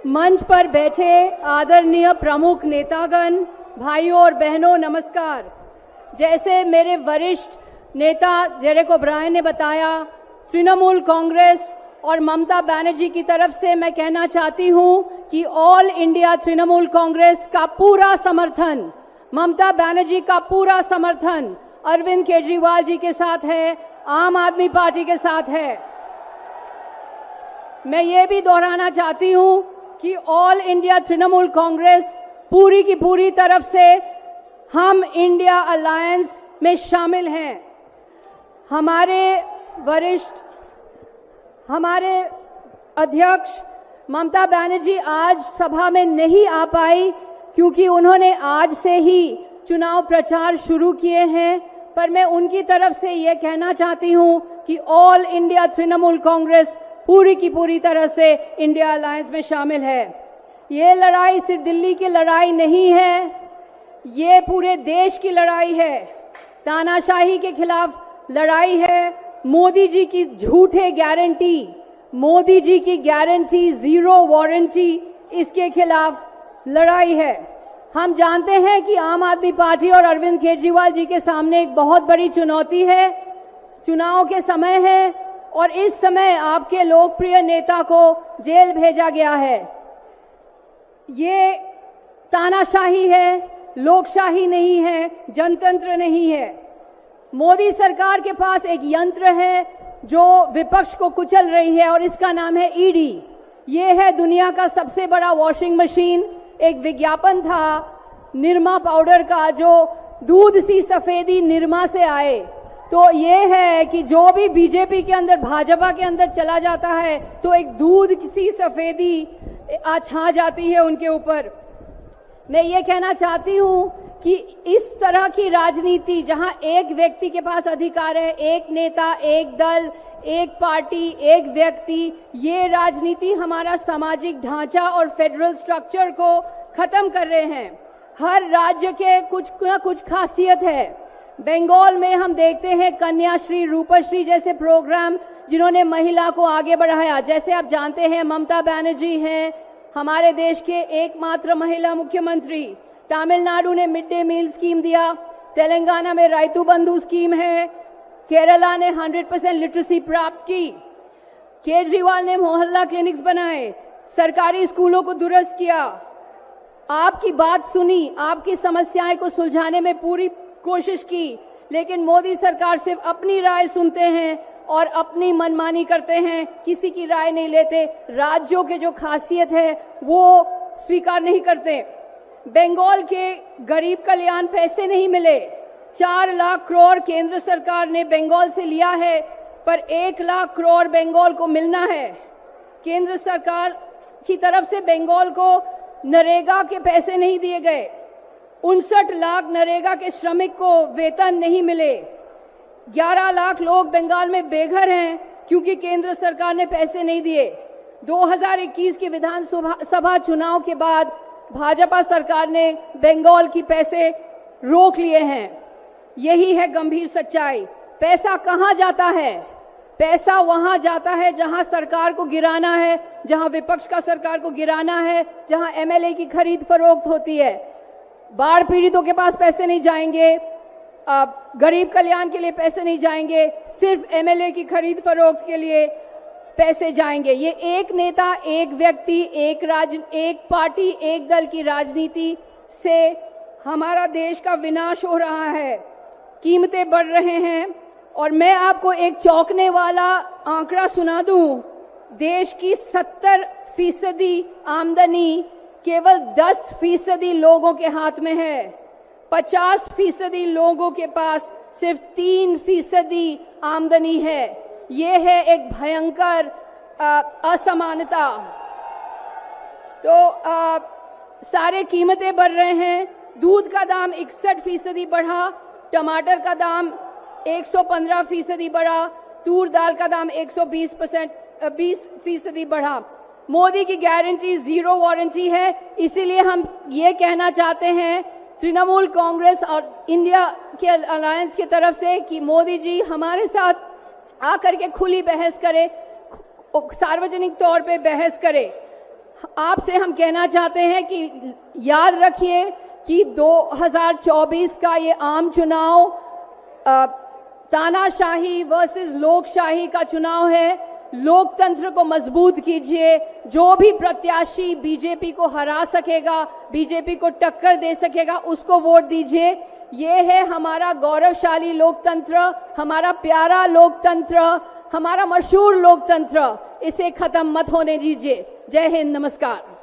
मंच पर बैठे आदरणीय प्रमुख नेतागण, भाइयों और बहनों, नमस्कार। जैसे मेरे वरिष्ठ नेता डेरेक ओब्रायन ने बताया, तृणमूल कांग्रेस और ममता बनर्जी की तरफ से मैं कहना चाहती हूं कि ऑल इंडिया तृणमूल कांग्रेस का पूरा समर्थन, ममता बनर्जी का पूरा समर्थन अरविंद केजरीवाल जी के साथ है, आम आदमी पार्टी के साथ है। मैं ये भी दोहराना चाहती हूं कि ऑल इंडिया तृणमूल कांग्रेस पूरी की पूरी तरफ से हम इंडिया अलायंस में शामिल हैं। हमारे अध्यक्ष ममता बनर्जी आज सभा में नहीं आ पाई क्योंकि उन्होंने आज से ही चुनाव प्रचार शुरू किए हैं, पर मैं उनकी तरफ से ये कहना चाहती हूं कि ऑल इंडिया तृणमूल कांग्रेस पूरी की पूरी तरह से इंडिया अलायंस में शामिल है। ये लड़ाई सिर्फ दिल्ली की लड़ाई नहीं है, ये पूरे देश की लड़ाई है। तानाशाही के खिलाफ लड़ाई है। मोदी जी की झूठे गारंटी, मोदी जी की गारंटी जीरो वारंटी, इसके खिलाफ लड़ाई है। हम जानते हैं कि आम आदमी पार्टी और अरविंद केजरीवाल जी के सामने एक बहुत बड़ी चुनौती है। चुनाव के समय है और इस समय आपके लोकप्रिय नेता को जेल भेजा गया है। ये तानाशाही है, लोकशाही नहीं है, जनतंत्र नहीं है। मोदी सरकार के पास एक यंत्र है जो विपक्ष को कुचल रही है और इसका नाम है ईडी। ये है दुनिया का सबसे बड़ा वॉशिंग मशीन। एक विज्ञापन था निरमा पाउडर का, जो दूध सी सफेदी निरमा से आए। तो ये है कि जो भी बीजेपी के अंदर, भाजपा के अंदर चला जाता है तो एक दूध सी सफेदी छा जाती है उनके ऊपर। मैं ये कहना चाहती हूं कि इस तरह की राजनीति जहां एक व्यक्ति के पास अधिकार है, एक नेता, एक दल, एक पार्टी, एक व्यक्ति, ये राजनीति हमारा सामाजिक ढांचा और फेडरल स्ट्रक्चर को खत्म कर रहे हैं। हर राज्य के कुछ न कुछ खासियत है। बंगाल में हम देखते हैं कन्याश्री, रूपश्री जैसे प्रोग्राम जिन्होंने महिला को आगे बढ़ाया। जैसे आप जानते हैं ममता बनर्जी हैं हमारे देश के एकमात्र महिला मुख्यमंत्री। तमिलनाडु ने मिड डे मील स्कीम दिया, तेलंगाना में राइतु बंधु स्कीम है, केरला ने 100% लिटरेसी प्राप्त की, केजरीवाल ने मोहल्ला क्लिनिक्स बनाए, सरकारी स्कूलों को दुरुस्त किया। आपकी बात सुनी, आपकी समस्याएं को सुलझाने में पूरी कोशिश की, लेकिन मोदी सरकार सिर्फ अपनी राय सुनते हैं और अपनी मनमानी करते हैं, किसी की राय नहीं लेते, राज्यों के जो खासियत है वो स्वीकार नहीं करते। बंगाल के गरीब कल्याण पैसे नहीं मिले। 4 लाख करोड़ केंद्र सरकार ने बंगाल से लिया है, पर 1 लाख करोड़ बंगाल को मिलना है। केंद्र सरकार की तरफ से बंगाल को नरेगा के पैसे नहीं दिए गए। 59 लाख नरेगा के श्रमिक को वेतन नहीं मिले। 11 लाख लोग बंगाल में बेघर हैं क्योंकि केंद्र सरकार ने पैसे नहीं दिए। 2021 के विधानसभा चुनाव के बाद भाजपा सरकार ने बंगाल की पैसे रोक लिए हैं। यही है गंभीर सच्चाई। पैसा कहां जाता है? पैसा वहां जाता है जहां सरकार को गिराना है, जहां विपक्ष का सरकार को गिराना है, जहां एमएलए की खरीद फरोख्त होती है। बाढ़ पीड़ितों के पास पैसे नहीं जाएंगे, गरीब कल्याण के लिए पैसे नहीं जाएंगे, सिर्फ एमएलए की खरीद फरोख्त के लिए पैसे जाएंगे। ये एक नेता, एक व्यक्ति, एक पार्टी, एक दल की राजनीति से हमारा देश का विनाश हो रहा है। कीमतें बढ़ रहे हैं और मैं आपको एक चौंकने वाला आंकड़ा सुना दूं। देश की 70% आमदनी केवल 10% लोगों के हाथ में है। 50% लोगों के पास सिर्फ 3% आमदनी है। ये है एक भयंकर असमानता। तो सारे कीमतें बढ़ रहे हैं। दूध का दाम 61% बढ़ा, टमाटर का दाम 115% बढ़ा, तूर दाल का दाम 120% बढ़ा। मोदी की गारंटी जीरो वारंटी है। इसीलिए हम ये कहना चाहते हैं तृणमूल कांग्रेस और इंडिया के अलायंस की तरफ से कि मोदी जी हमारे साथ आकर के खुली बहस करे, सार्वजनिक तौर पे बहस करे। आपसे हम कहना चाहते हैं कि याद रखिए कि 2024 का ये आम चुनाव तानाशाही वर्सेस लोकशाही का चुनाव है। लोकतंत्र को मजबूत कीजिए। जो भी प्रत्याशी बीजेपी को हरा सकेगा, बीजेपी को टक्कर दे सकेगा, उसको वोट दीजिए। ये है हमारा गौरवशाली लोकतंत्र, हमारा प्यारा लोकतंत्र, हमारा मशहूर लोकतंत्र। इसे खत्म मत होने दीजिए। जय हिंद, नमस्कार।